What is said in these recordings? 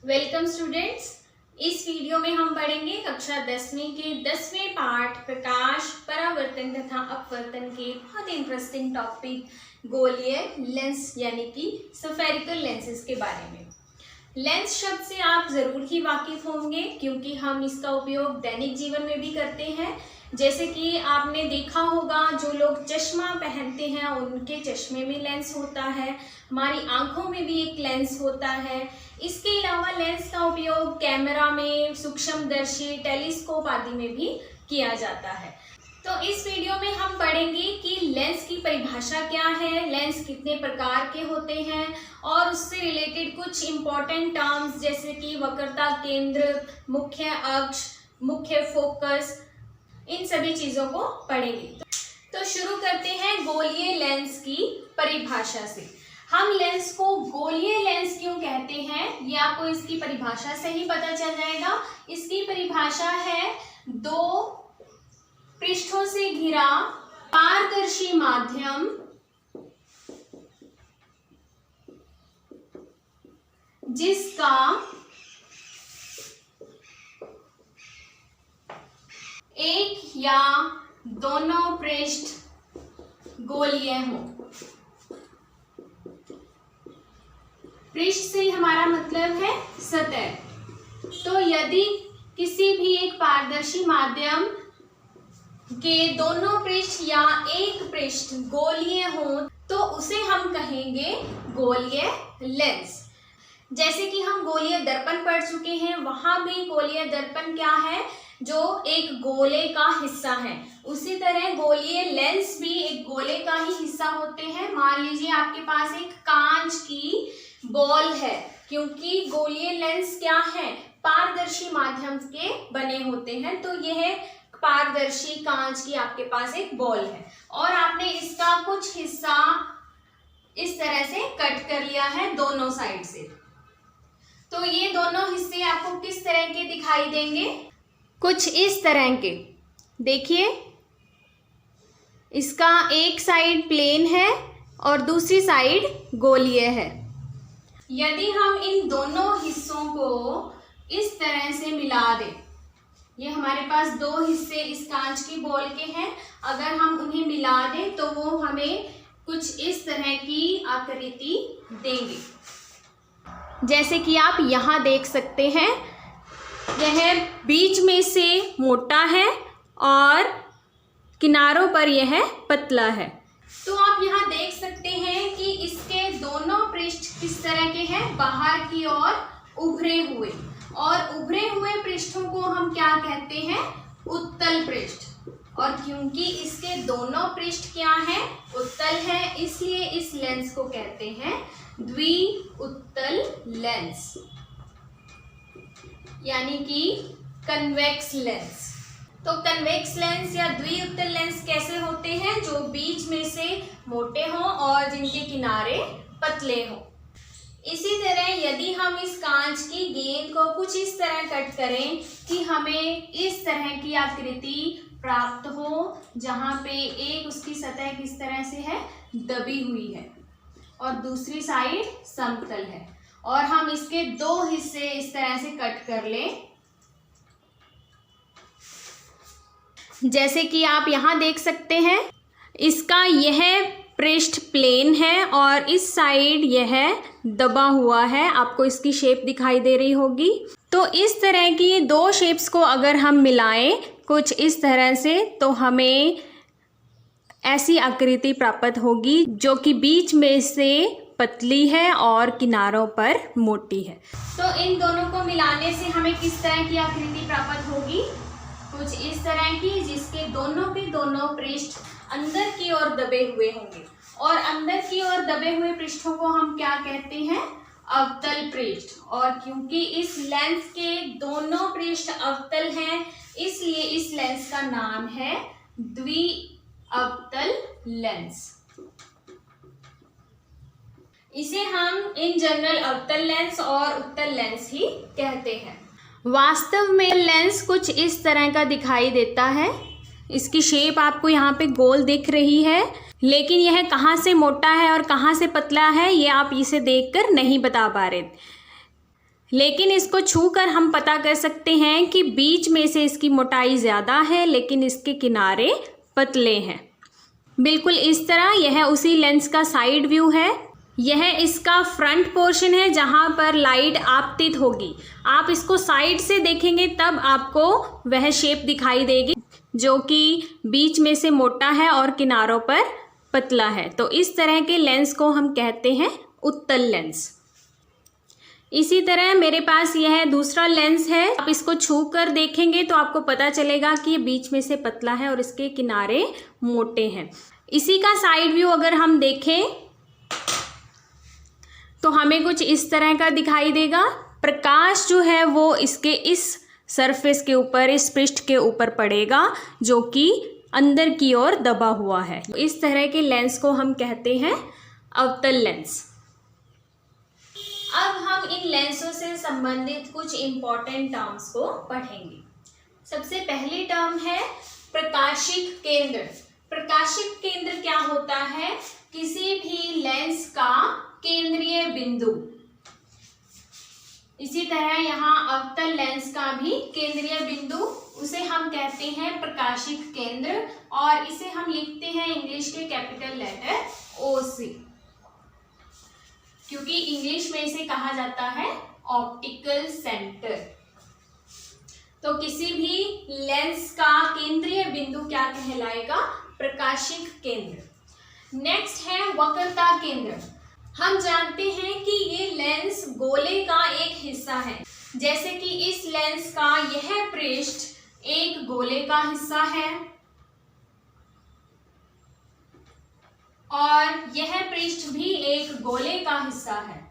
Welcome students. इस video में हम पढ़ेंगे कक्षा 10वीं के 10वें पाठ प्रकाश, परावर्तन तथा अपवर्तन के बहुत इंटरेस्टिंग टॉपिक गोलीय लेंस यानी कि स्फेरिकल लेंसेज के बारे में। लेंस शब्द से आप ज़रूर ही वाकिफ होंगे क्योंकि हम इसका उपयोग दैनिक जीवन में भी करते हैं। जैसे कि आपने देखा होगा जो लोग चश्मा पहनते हैं उनके चश्मे में लेंस होता है, हमारी आंखों में भी एक लेंस होता है। इसके अलावा लेंस का उपयोग कैमरा में, सूक्ष्मदर्शी, टेलीस्कोप आदि में भी किया जाता है। तो इस वीडियो में हम पढ़ेंगे कि लेंस की परिभाषा क्या है, लेंस कितने प्रकार के होते हैं और उससे रिलेटेड कुछ इम्पोर्टेंट टर्म्स जैसे कि वक्रता केंद्र, मुख्य अक्ष, मुख्य फोकस, इन सभी चीज़ों को पढ़ेंगे। तो शुरू करते हैं गोलीय लेंस की परिभाषा से। हम लेंस को गोलीय लेंस क्यों कहते हैं ये आपको इसकी परिभाषा से ही पता चल जाएगा। इसकी परिभाषा है दो पृष्ठों से घिरा पारदर्शी माध्यम जिसका एक या दोनों पृष्ठ गोलीय हो। पृष्ठ से हमारा मतलब है सतह। तो यदि किसी भी एक पारदर्शी माध्यम के दोनों पृष्ठ या एक पृष्ठ गोलीय हो तो उसे हम कहेंगे गोलीय लेंस। जैसे कि हम गोलीय दर्पण पढ़ चुके हैं, वहां भी गोलीय दर्पण क्या है, जो एक गोले का हिस्सा है। उसी तरह गोलीय लेंस भी एक गोले का ही हिस्सा होते हैं। मान लीजिए आपके पास एक कांच की बॉल है, क्योंकि गोलीय लेंस क्या है, पारदर्शी माध्यम के बने होते हैं। तो यह पारदर्शी कांच की आपके पास एक बॉल है और आपने इसका कुछ हिस्सा इस तरह से कट कर लिया है दोनों साइड से। तो ये दोनों हिस्से आपको किस तरह के दिखाई देंगे, कुछ इस तरह के। देखिए, इसका एक साइड प्लेन है और दूसरी साइड गोलीय है। यदि हम इन दोनों हिस्सों को इस तरह से मिला दें, ये हमारे पास दो हिस्से इस कांच की बॉल के हैं, अगर हम उन्हें मिला दें तो वो हमें कुछ इस तरह की आकृति देंगे। जैसे कि आप यहाँ देख सकते हैं, यह बीच में से मोटा है और किनारों पर यह पतला है। तो आप यहाँ देख सकते हैं कि इसके दोनों पृष्ठ किस तरह के हैं, बाहर की ओर उभरे हुए, और उभरे हुए पृष्ठों को हम क्या कहते हैं, उत्तल पृष्ठ। और क्योंकि इसके दोनों पृष्ठ क्या हैं, उत्तल है, इसलिए इस लेंस को कहते हैं द्विउत्तल लेंस यानी कि कन्वेक्स लेंस। तो कन्वेक्स लेंस या द्विउत्तल लेंस कैसे होते हैं, जो बीच में से मोटे हों और जिनके किनारे पतले हों। इसी तरह यदि हम इस कांच की गेंद को कुछ इस तरह कट करें कि हमें इस तरह की आकृति प्राप्त हो, जहाँ पे एक उसकी सतह किस तरह से है, दबी हुई है और दूसरी साइड समतल है, और हम इसके दो हिस्से इस तरह से कट कर लें, जैसे कि आप यहाँ देख सकते हैं, इसका यह पृष्ठ प्लेन है और इस साइड यह दबा हुआ है। आपको इसकी शेप दिखाई दे रही होगी। तो इस तरह की दो शेप्स को अगर हम मिलाएं कुछ इस तरह से, तो हमें ऐसी आकृति प्राप्त होगी जो कि बीच में से पतली है और किनारों पर मोटी है। तो इन दोनों को मिलाने से हमें किस तरह की आकृति प्राप्त होगी, कुछ इस तरह की, जिसके दोनों के दोनों पृष्ठ अंदर की ओर दबे हुए होंगे, और अंदर की ओर दबे हुए पृष्ठों को हम क्या कहते हैं, अवतल पृष्ठ। और क्योंकि इस लेंस के दोनों पृष्ठ अवतल हैं, इसलिए इस लेंस का नाम है द्विअवतल लेंस। इसे हम इन जनरल अवतल लेंस और उत्तल लेंस ही कहते हैं। वास्तव में लेंस कुछ इस तरह का दिखाई देता है। इसकी शेप आपको यहाँ पे गोल दिख रही है, लेकिन यह कहाँ से मोटा है और कहाँ से पतला है ये आप इसे देखकर नहीं बता पा रहे। लेकिन इसको छूकर हम पता कर सकते हैं कि बीच में से इसकी मोटाई ज़्यादा है लेकिन इसके किनारे पतले हैं। बिल्कुल इस तरह यह उसी लेंस का साइड व्यू है। यह इसका फ्रंट पोर्शन है जहाँ पर लाइट आपतित होगी। आप इसको साइड से देखेंगे तब आपको वह शेप दिखाई देगी जो कि बीच में से मोटा है और किनारों पर पतला है। तो इस तरह के लेंस को हम कहते हैं उत्तल लेंस। इसी तरह मेरे पास यह दूसरा लेंस है। आप इसको छू कर देखेंगे तो आपको पता चलेगा कि ये बीच में से पतला है और इसके किनारे मोटे हैं। इसी का साइड व्यू अगर हम देखें तो हमें कुछ इस तरह का दिखाई देगा। प्रकाश जो है वो इसके इस सरफेस के ऊपर, इस पृष्ठ के ऊपर पड़ेगा जो कि अंदर की ओर दबा हुआ है। इस तरह के लेंस को हम कहते हैं अवतल लेंस। अब हम इन लेंसों से संबंधित कुछ इंपॉर्टेंट टर्म्स को पढ़ेंगे। सबसे पहली टर्म है प्रकाशिक केंद्र। प्रकाशिक केंद्र क्या होता है? किसी भी लेंस का केंद्रीय बिंदु। इसी तरह यहाँ अवतल लेंस का भी केंद्रीय बिंदु, उसे हम कहते हैं प्रकाशिक केंद्र और इसे हम लिखते हैं इंग्लिश के कैपिटल लेटर OC, क्योंकि इंग्लिश में इसे कहा जाता है ऑप्टिकल सेंटर। तो किसी भी लेंस का केंद्रीय बिंदु क्या कहलाएगा? प्रकाशिक केंद्र। नेक्स्ट है वक्रता केंद्र। हम जानते हैं कि ये लेंस गोले का एक हिस्सा है। जैसे कि इस लेंस का यह पृष्ठ एक गोले का हिस्सा है और यह पृष्ठ भी एक गोले का हिस्सा है।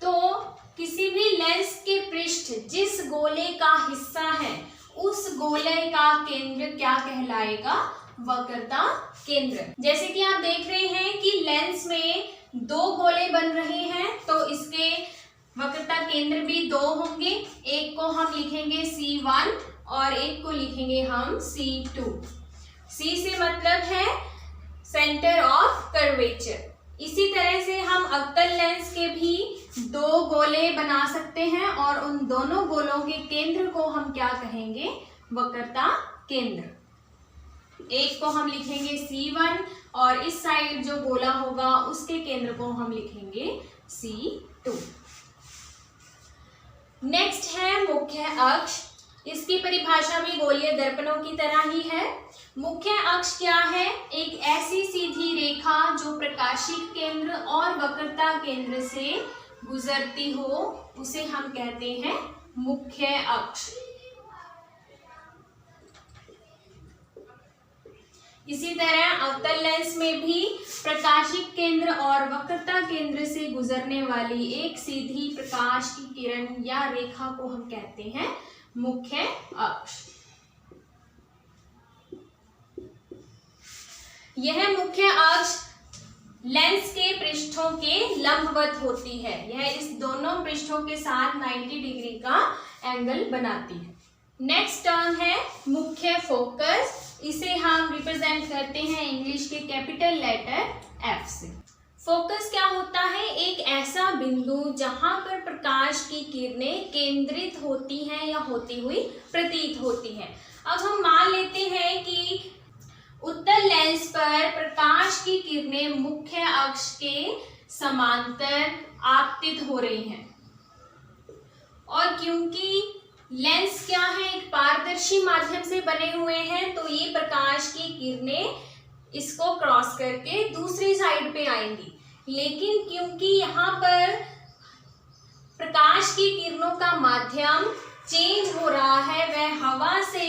तो किसी भी लेंस के पृष्ठ जिस गोले का हिस्सा है उस गोले का केंद्र क्या कहलाएगा? वक्रता केंद्र। जैसे कि आप देख रहे हैं कि लेंस में दो गोले बन रहे हैं तो इसके वक्रता केंद्र भी दो होंगे। एक को हम लिखेंगे C1 और एक को लिखेंगे हम C2। C से मतलब है सेंटर ऑफ कर्वेचर। इसी तरह से हम अवतल लेंस के भी दो गोले बना सकते हैं और उन दोनों गोलों के केंद्र को हम क्या कहेंगे? वक्रता केंद्र। एक को हम लिखेंगे C1 और इस साइड जो गोला होगा उसके केंद्र को हम लिखेंगे C2। नेक्स्ट है मुख्य अक्ष। इसकी परिभाषा भी गोलीय दर्पणों की तरह ही है। मुख्य अक्ष क्या है? एक ऐसी सीधी रेखा जो प्रकाशिक केंद्र और वक्रता केंद्र से गुजरती हो, उसे हम कहते हैं मुख्य अक्ष। इसी तरह अवतल लेंस में भी प्रकाशिक केंद्र और वक्रता केंद्र से गुजरने वाली एक सीधी प्रकाश की किरण या रेखा को हम कहते हैं मुख्य अक्ष। यह मुख्य अक्ष लेंस के पृष्ठों के लंबवत होती है। यह इस दोनों पृष्ठों के साथ 90 डिग्री का एंगल बनाती है। नेक्स्ट टर्म है मुख्य फोकस। इसे हम रिप्रेजेंट करते हैं इंग्लिश के कैपिटल लेटर F से। फोकस क्या होता है? एक ऐसा बिंदु जहां पर प्रकाश की किरणें केंद्रित होती हैं या होती हुई प्रतीत होती हैं। अब हम मान लेते हैं कि उत्तल लेंस पर प्रकाश की किरणें मुख्य अक्ष के समांतर आपतित हो रही हैं और क्योंकि लेंस क्या है? एक पारदर्शी माध्यम से बने हुए हैं तो ये प्रकाश की किरणें इसको क्रॉस करके दूसरी साइड पे आएंगी। लेकिन क्योंकि यहाँ पर प्रकाश की किरणों का माध्यम चेंज हो रहा है, वह हवा से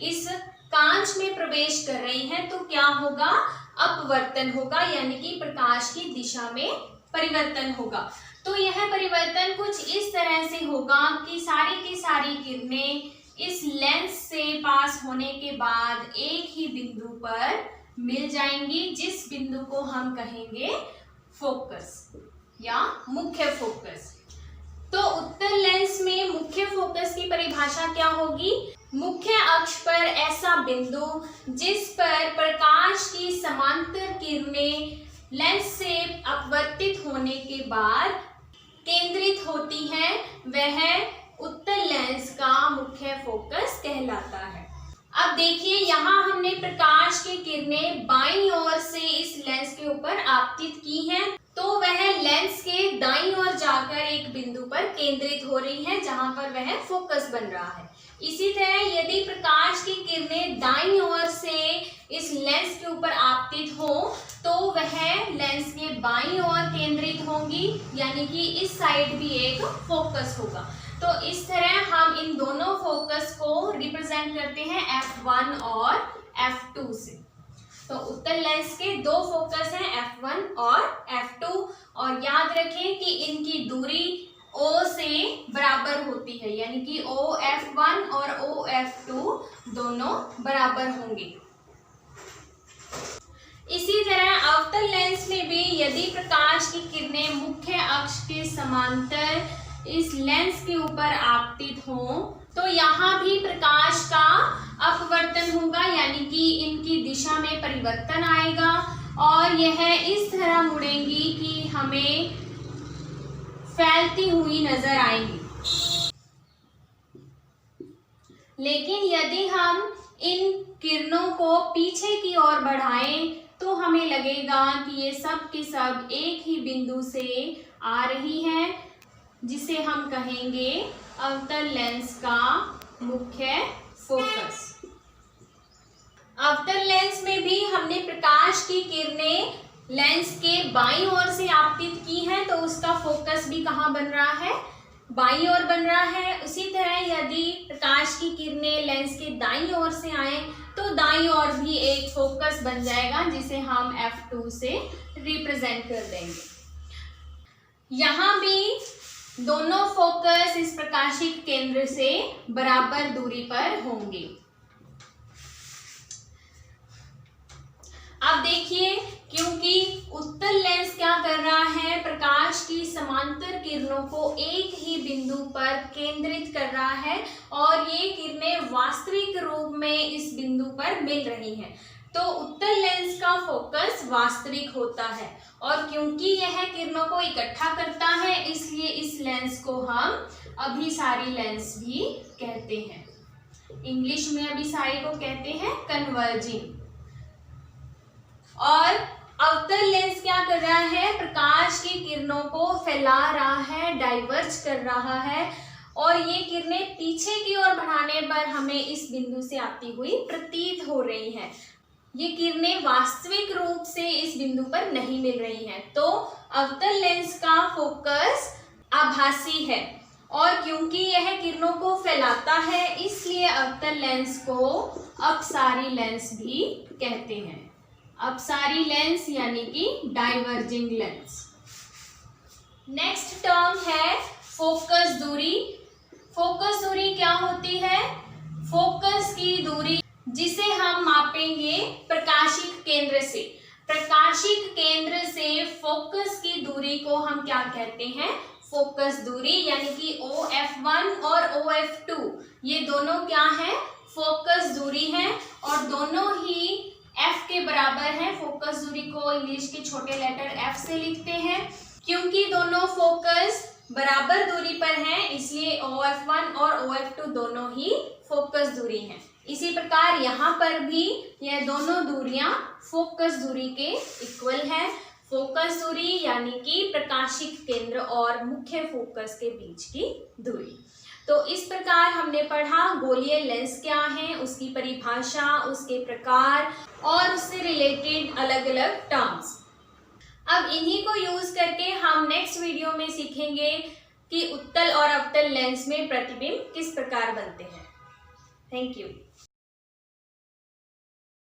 इस कांच में प्रवेश कर रही है, तो क्या होगा? अपवर्तन होगा, यानी कि प्रकाश की दिशा में परिवर्तन होगा। तो यह परिवर्तन कुछ इस तरह से होगा कि सारी की सारी किरणें इस लेंस से पास होने के बाद एक ही बिंदु पर मिल जाएंगी, जिस बिंदु को हम कहेंगे फोकस या मुख्य फोकस। तो उत्तल लेंस में मुख्य फोकस की परिभाषा क्या होगी? मुख्य अक्ष पर ऐसा बिंदु जिस पर प्रकाश की समांतर किरणें लेंस से अपवर्तित होने होने के बाद केंद्रित होती है वह उत्तल लेंस का मुख्य फोकस कहलाता है। अब देखिए यहाँ हमने प्रकाश की किरणें बाईं ओर से इस लेंस के ऊपर आपतित की हैं, तो वह लेंस के दाईं ओर जाकर एक बिंदु पर केंद्रित हो रही है जहां पर वह फोकस बन रहा है। इसी तरह यदि प्रकाश की किरणें दाईं ओर से इस लेंस के ऊपर आपतित हो तो वह लेंस के बाईं ओर केंद्रित होंगी, यानी कि इस साइड भी एक फोकस होगा। तो इस तरह हम इन दोनों फोकस को रिप्रेजेंट करते हैं F1 और F2 से। तो उत्तल लेंस के दो फोकस हैं F1 और F2, और याद रखें कि इनकी दूरी O से बराबर होती है, यानी कि OF1 और OF2 दोनों बराबर होंगे। इसी तरह अवतल लेंस में भी यदि प्रकाश की किरणें मुख्य अक्ष के समांतर इस लेंस के ऊपर आपतित हों तो यहाँ भी प्रकाश का अपवर्तन होगा, यानी कि इनकी दिशा में परिवर्तन आएगा और यह इस तरह मुड़ेंगी कि हमें फैलती हुई नजर आएंगी। लेकिन यदि हम इन किरणों को पीछे की ओर बढ़ाएं तो हमें लगेगा कि ये सब की सब एक ही बिंदु से आ रही है, जिसे हम कहेंगे अवतल लेंस का मुख्य फोकस। अवतल लेंस में भी हमने प्रकाश की किरणें लेंस के बाईं ओर से आपतित की हैं, तो उसका फोकस भी कहाँ बन रहा है, बाईं ओर बन रहा है। उसी तरह यदि प्रकाश की किरणें लेंस के दाईं ओर से आए तो दाईं ओर भी एक फोकस बन जाएगा, जिसे हम F2 से रिप्रेजेंट कर देंगे। यहाँ भी दोनों फोकस इस प्रकाशिक केंद्र से बराबर दूरी पर होंगे। अब देखिए, क्योंकि उत्तल लेंस क्या कर रहा है, प्रकाश की समांतर किरणों को एक ही बिंदु पर केंद्रित कर रहा है और ये किरणें वास्तविक रूप में इस बिंदु पर मिल रही हैं, तो उत्तल लेंस का फोकस वास्तविक होता है। और क्योंकि यह किरणों को इकट्ठा करता है इसलिए इस लेंस को हम अभिसारी लेंस भी कहते हैं। इंग्लिश में अभिसारी को कहते हैं कन्वर्जिंग। और अवतल लेंस क्या कर रहा है, प्रकाश की किरणों को फैला रहा है, डाइवर्ज कर रहा है, और ये किरणें पीछे की ओर बढ़ाने पर हमें इस बिंदु से आती हुई प्रतीत हो रही हैं। ये किरणें वास्तविक रूप से इस बिंदु पर नहीं मिल रही हैं, तो अवतल लेंस का फोकस आभासी है। और क्योंकि यह किरणों को फैलाता है इसलिए अवतल लेंस को अपसारी लेंस भी कहते हैं। अपसारी लेंस यानी कि डाइवर्जिंग लेंस। नेक्स्ट टर्म है फोकस दूरी। फोकस दूरी क्या होती है, फोकस की दूरी जिसे हम मापेंगे प्रकाशिक केंद्र से। प्रकाशिक केंद्र से फोकस की दूरी को हम क्या कहते हैं, फोकस दूरी, यानी कि OF1 और OF2 ये दोनों क्या है, फोकस दूरी है और दोनों ही F के बराबर है। फोकस दूरी को इंग्लिश के छोटे लेटर F से लिखते हैं। क्योंकि दोनों फोकस बराबर दूरी पर हैं इसलिए OF1 और OF2 दोनों ही फोकस दूरी हैं। इसी प्रकार यहाँ पर भी यह दोनों दूरियां फोकस दूरी के इक्वल है। फोकस दूरी यानी कि प्रकाशिक केंद्र और मुख्य फोकस के बीच की दूरी। तो इस प्रकार हमने पढ़ा गोलीय लेंस क्या है, उसकी परिभाषा, उसके प्रकार और उससे रिलेटेड अलग अलग टर्म्स। अब इन्हीं को यूज करके हम नेक्स्ट वीडियो में सीखेंगे कि उत्तल और अवतल लेंस में प्रतिबिंब किस प्रकार बनते हैं। Thank you.